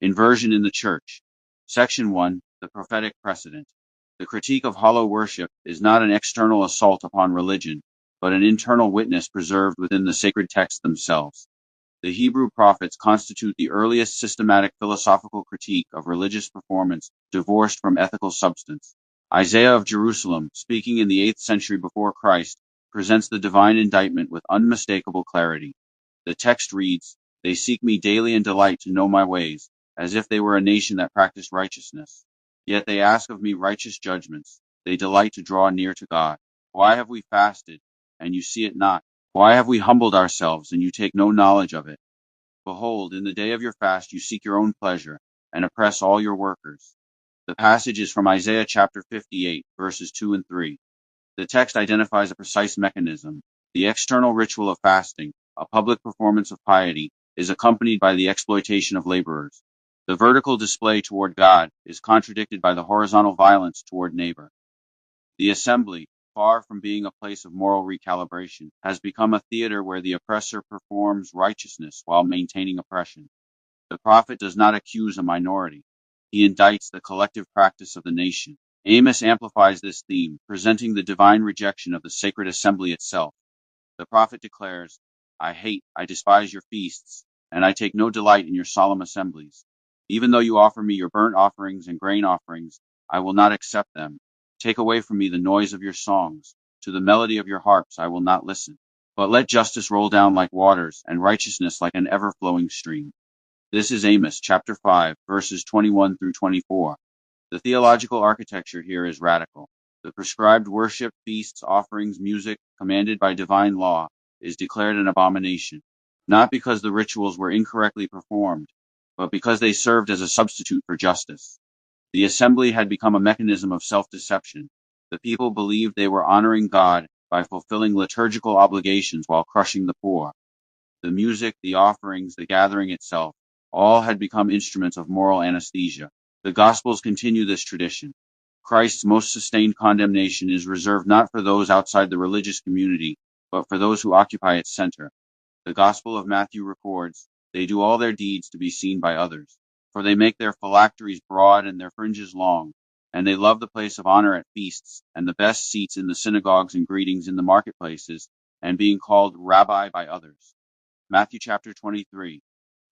Inversion in the Church. Section 1. The Prophetic Precedent. The critique of hollow worship is not an external assault upon religion, but an internal witness preserved within the sacred texts themselves. The Hebrew prophets constitute the earliest systematic philosophical critique of religious performance divorced from ethical substance. Isaiah of Jerusalem, speaking in the 8th century before Christ, presents the divine indictment with unmistakable clarity. The text reads, "They seek me daily and delight to know my ways, as if they were a nation that practiced righteousness. Yet they ask of me righteous judgments. They delight to draw near to God. Why have we fasted, and you see it not? Why have we humbled ourselves, and you take no knowledge of it? Behold, in the day of your fast you seek your own pleasure, and oppress all your workers." The passage is from Isaiah chapter 58, verses 2 and 3. The text identifies a precise mechanism. The external ritual of fasting, a public performance of piety, is accompanied by the exploitation of laborers. The vertical display toward God is contradicted by the horizontal violence toward neighbor. The assembly, far from being a place of moral recalibration, has become a theater where the oppressor performs righteousness while maintaining oppression. The prophet does not accuse a minority. He indicts the collective practice of the nation. Amos amplifies this theme, presenting the divine rejection of the sacred assembly itself. The prophet declares, I despise your feasts, and I take no delight in your solemn assemblies. Even though you offer me your burnt offerings and grain offerings, I will not accept them. Take away from me the noise of your songs. To the melody of your harps I will not listen. But let justice roll down like waters, and righteousness like an ever-flowing stream. This is Amos chapter 5, verses 21 through 24. The theological architecture here is radical. The prescribed worship, feasts, offerings, music, commanded by divine law, is declared an abomination, not because the rituals were incorrectly performed, but because they served as a substitute for justice. The assembly had become a mechanism of self-deception. The people believed they were honoring God by fulfilling liturgical obligations while crushing the poor. The music, the offerings, the gathering itself, all had become instruments of moral anesthesia. The Gospels continue this tradition. Christ's most sustained condemnation is reserved not for those outside the religious community, but for those who occupy its center. The Gospel of Matthew records, "They do all their deeds to be seen by others, for they make their phylacteries broad and their fringes long, and they love the place of honor at feasts, and the best seats in the synagogues and greetings in the marketplaces, and being called Rabbi by others." Matthew chapter 23,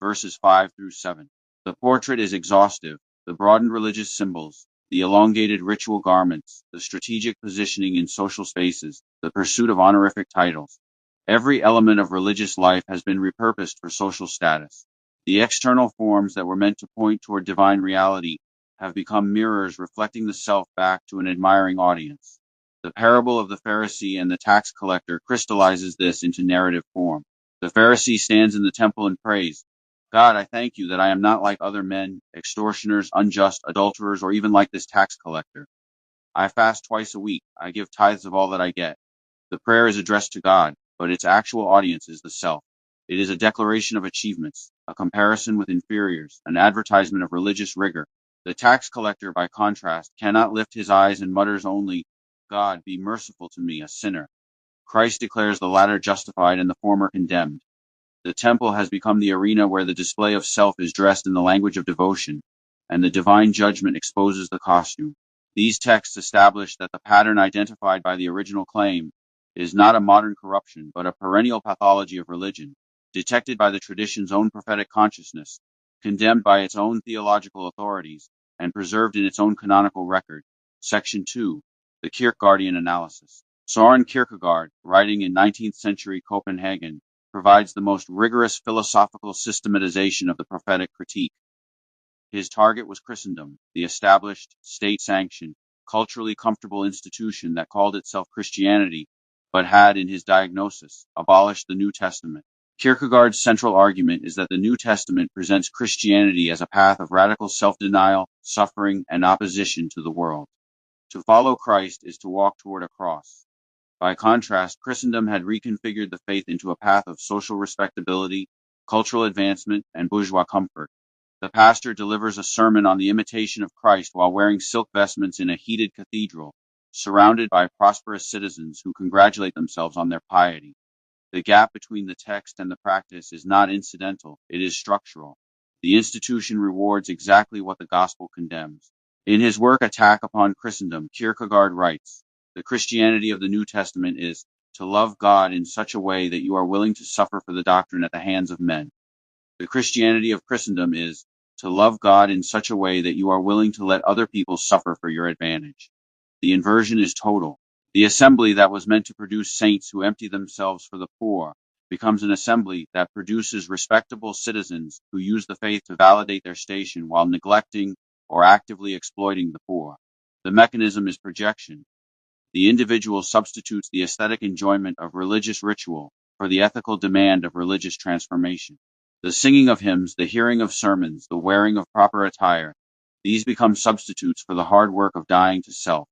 verses 5 through 7. The portrait is exhaustive. The broadened religious symbols, the elongated ritual garments, the strategic positioning in social spaces, the pursuit of honorific titles. Every element of religious life has been repurposed for social status. The external forms that were meant to point toward divine reality have become mirrors reflecting the self back to an admiring audience. The parable of the Pharisee and the tax collector crystallizes this into narrative form. The Pharisee stands in the temple and prays, "God, I thank you that I am not like other men, extortioners, unjust, adulterers, or even like this tax collector. I fast twice a week. I give tithes of all that I get." The prayer is addressed to God, but its actual audience is the self. It is a declaration of achievements, a comparison with inferiors, an advertisement of religious rigor. The tax collector, by contrast, cannot lift his eyes and mutters only, "God, be merciful to me, a sinner." Christ declares the latter justified and the former condemned. The temple has become the arena where the display of self is dressed in the language of devotion, and the divine judgment exposes the costume. These texts establish that the pattern identified by the original claim is not a modern corruption, but a perennial pathology of religion, detected by the tradition's own prophetic consciousness, condemned by its own theological authorities, and preserved in its own canonical record. Section 2. The Kierkegaardian Analysis. Søren Kierkegaard, writing in 19th century Copenhagen, provides the most rigorous philosophical systematization of the prophetic critique. His target was Christendom, the established, state-sanctioned, culturally comfortable institution that called itself Christianity, but had, in his diagnosis, abolished the New Testament. Kierkegaard's central argument is that the New Testament presents Christianity as a path of radical self-denial, suffering, and opposition to the world. To follow Christ is to walk toward a cross. By contrast, Christendom had reconfigured the faith into a path of social respectability, cultural advancement, and bourgeois comfort. The pastor delivers a sermon on the imitation of Christ while wearing silk vestments in a heated cathedral, surrounded by prosperous citizens who congratulate themselves on their piety. The gap between the text and the practice is not incidental, it is structural. The institution rewards exactly what the gospel condemns. In his work Attack upon Christendom, Kierkegaard writes, "The Christianity of the New Testament is to love God in such a way that you are willing to suffer for the doctrine at the hands of men. The Christianity of Christendom is to love God in such a way that you are willing to let other people suffer for your advantage. The inversion is total. The assembly that was meant to produce saints who empty themselves for the poor becomes an assembly that produces respectable citizens who use the faith to validate their station while neglecting or actively exploiting the poor. The mechanism is projection. The individual substitutes the aesthetic enjoyment of religious ritual for the ethical demand of religious transformation. The singing of hymns, the hearing of sermons, the wearing of proper attire, these become substitutes for the hard work of dying to self.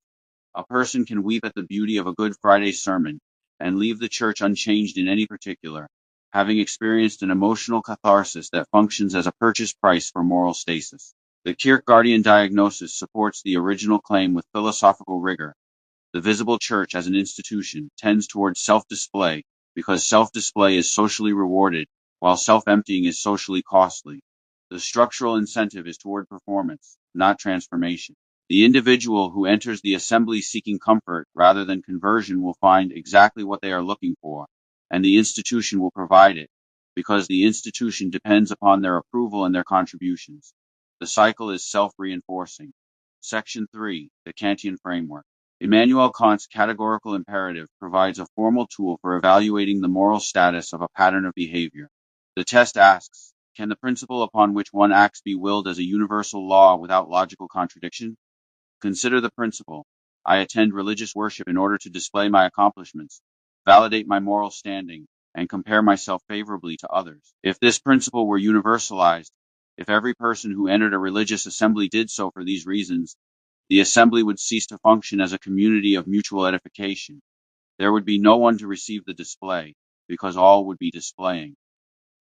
A person can weep at the beauty of a Good Friday sermon and leave the church unchanged in any particular, having experienced an emotional catharsis that functions as a purchase price for moral stasis. The Kierkegaardian diagnosis supports the original claim with philosophical rigor. The visible church as an institution tends towards self-display because self-display is socially rewarded, while self-emptying is socially costly. The structural incentive is toward performance, not transformation. The individual who enters the assembly seeking comfort rather than conversion will find exactly what they are looking for, and the institution will provide it, because the institution depends upon their approval and their contributions. The cycle is self-reinforcing. Section 3, the Kantian Framework. Immanuel Kant's categorical imperative provides a formal tool for evaluating the moral status of a pattern of behavior. The test asks, can the principle upon which one acts be willed as a universal law without logical contradiction? Consider the principle. I attend religious worship in order to display my accomplishments, validate my moral standing, and compare myself favorably to others. If this principle were universalized, if every person who entered a religious assembly did so for these reasons, the assembly would cease to function as a community of mutual edification. There would be no one to receive the display, because all would be displaying.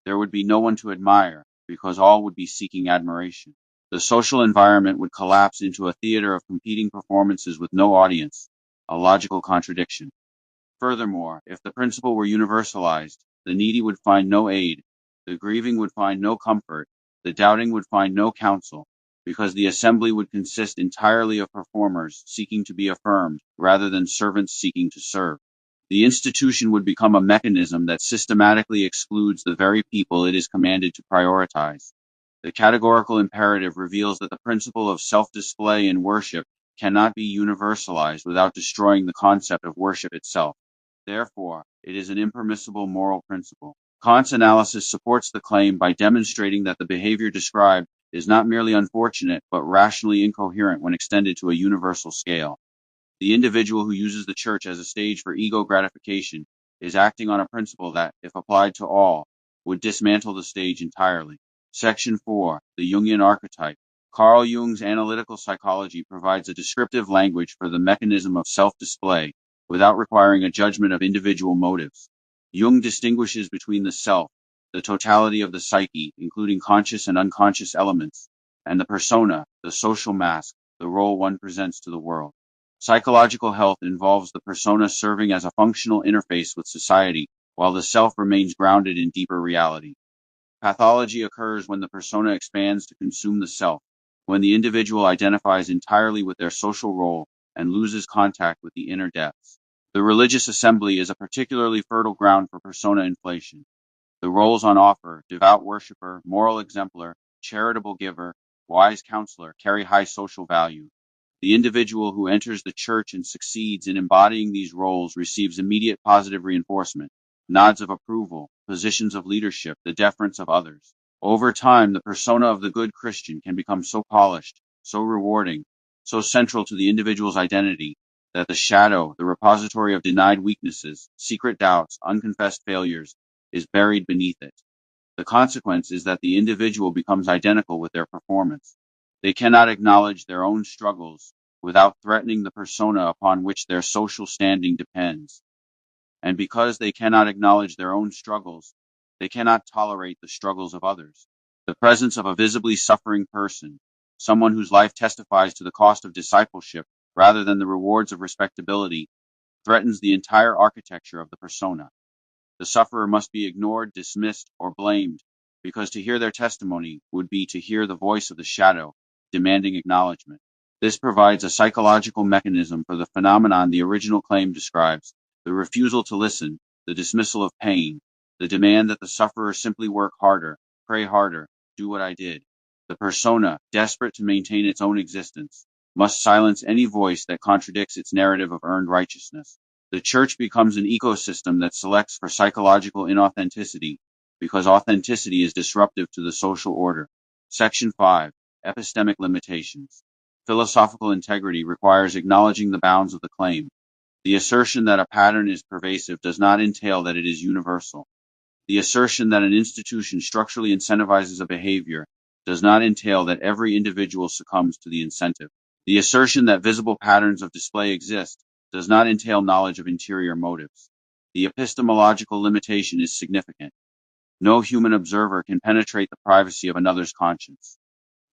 There would be no one to admire, because all would be seeking admiration. The social environment would collapse into a theater of competing performances with no audience, a logical contradiction. Furthermore, if the principle were universalized, the needy would find no aid, the grieving would find no comfort, the doubting would find no counsel, because the assembly would consist entirely of performers seeking to be affirmed, rather than servants seeking to serve. The institution would become a mechanism that systematically excludes the very people it is commanded to prioritize. The categorical imperative reveals that the principle of self-display in worship cannot be universalized without destroying the concept of worship itself. Therefore, it is an impermissible moral principle. Kant's analysis supports the claim by demonstrating that the behavior described is not merely unfortunate, but rationally incoherent when extended to a universal scale. The individual who uses the church as a stage for ego gratification is acting on a principle that, if applied to all, would dismantle the stage entirely. Section 4, the Jungian archetype. Carl Jung's analytical psychology provides a descriptive language for the mechanism of self-display without requiring a judgment of individual motives. Jung distinguishes between the self, the totality of the psyche, including conscious and unconscious elements, and the persona, the social mask, the role one presents to the world. Psychological health involves the persona serving as a functional interface with society, while the self remains grounded in deeper reality. Pathology occurs when the persona expands to consume the self, when the individual identifies entirely with their social role and loses contact with the inner depths. The religious assembly is a particularly fertile ground for persona inflation. The roles on offer, devout worshiper, moral exemplar, charitable giver, wise counselor, carry high social value. The individual who enters the church and succeeds in embodying these roles receives immediate positive reinforcement, nods of approval, positions of leadership, the deference of others. Over time, the persona of the good Christian can become so polished, so rewarding, so central to the individual's identity, that the shadow, the repository of denied weaknesses, secret doubts, unconfessed failures, is buried beneath it. The consequence is that the individual becomes identical with their performance. They cannot acknowledge their own struggles without threatening the persona upon which their social standing depends. And because they cannot acknowledge their own struggles, they cannot tolerate the struggles of others. The presence of a visibly suffering person, someone whose life testifies to the cost of discipleship rather than the rewards of respectability, threatens the entire architecture of the persona. The sufferer must be ignored, dismissed, or blamed, because to hear their testimony would be to hear the voice of the shadow, demanding acknowledgement. This provides a psychological mechanism for the phenomenon the original claim describes: the refusal to listen, the dismissal of pain, the demand that the sufferer simply work harder, pray harder, do what I did. The persona, desperate to maintain its own existence, must silence any voice that contradicts its narrative of earned righteousness. The church becomes an ecosystem that selects for psychological inauthenticity because authenticity is disruptive to the social order. Section 5. Epistemic limitations. Philosophical integrity requires acknowledging the bounds of the claim. The assertion that a pattern is pervasive does not entail that it is universal. The assertion that an institution structurally incentivizes a behavior does not entail that every individual succumbs to the incentive. The assertion that visible patterns of display exist does not entail knowledge of interior motives. The epistemological limitation is significant. No human observer can penetrate the privacy of another's conscience.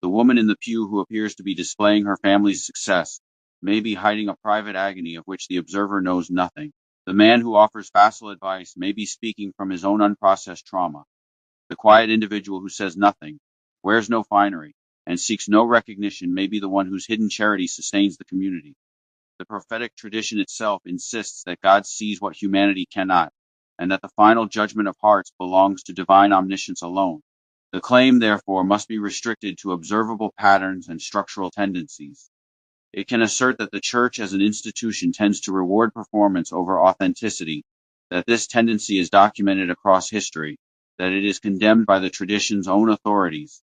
The woman in the pew who appears to be displaying her family's success may be hiding a private agony of which the observer knows nothing. The man who offers facile advice may be speaking from his own unprocessed trauma. The quiet individual who says nothing, wears no finery, and seeks no recognition may be the one whose hidden charity sustains the community. The prophetic tradition itself insists that God sees what humanity cannot, and that the final judgment of hearts belongs to divine omniscience alone. The claim, therefore, must be restricted to observable patterns and structural tendencies. It can assert that the church as an institution tends to reward performance over authenticity, that this tendency is documented across history, that it is condemned by the tradition's own authorities,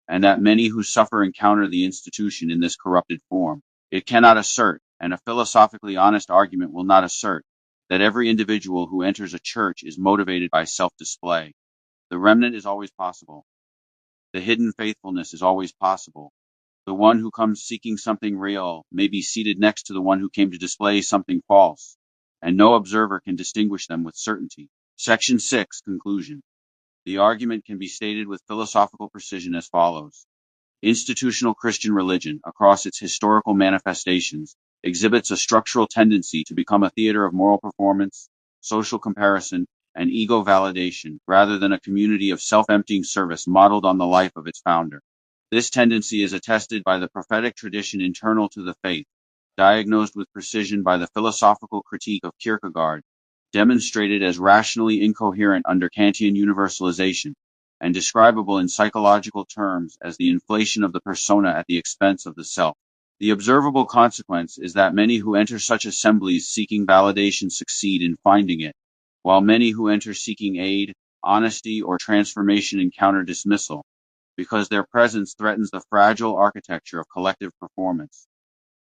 and that many who suffer encounter the institution in this corrupted form. It cannot assert, and a philosophically honest argument will not assert, that every individual who enters a church is motivated by self-display. The remnant is always possible. The hidden faithfulness is always possible. The one who comes seeking something real may be seated next to the one who came to display something false, and no observer can distinguish them with certainty. Section 6. Conclusion. The argument can be stated with philosophical precision as follows. Institutional Christian religion, across its historical manifestations, exhibits a structural tendency to become a theater of moral performance, social comparison, and ego validation, rather than a community of self-emptying service modeled on the life of its founder. This tendency is attested by the prophetic tradition internal to the faith, diagnosed with precision by the philosophical critique of Kierkegaard, demonstrated as rationally incoherent under Kantian universalization, and describable in psychological terms as the inflation of the persona at the expense of the self. The observable consequence is that many who enter such assemblies seeking validation succeed in finding it, while many who enter seeking aid, honesty, or transformation encounter dismissal, because their presence threatens the fragile architecture of collective performance.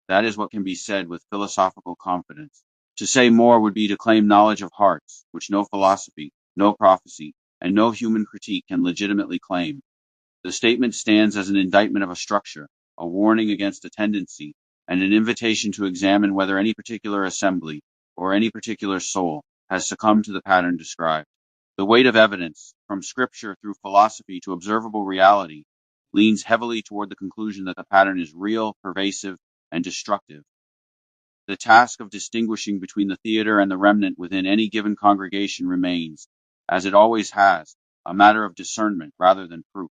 That is what can be said with philosophical confidence. To say more would be to claim knowledge of hearts, which no philosophy, no prophecy, and no human critique can legitimately claim. The statement stands as an indictment of a structure, a warning against a tendency, and an invitation to examine whether any particular assembly, or any particular soul, has succumbed to the pattern described. The weight of evidence, from scripture through philosophy to observable reality, leans heavily toward the conclusion that the pattern is real, pervasive, and destructive. The task of distinguishing between the theater and the remnant within any given congregation remains, as it always has, a matter of discernment rather than proof.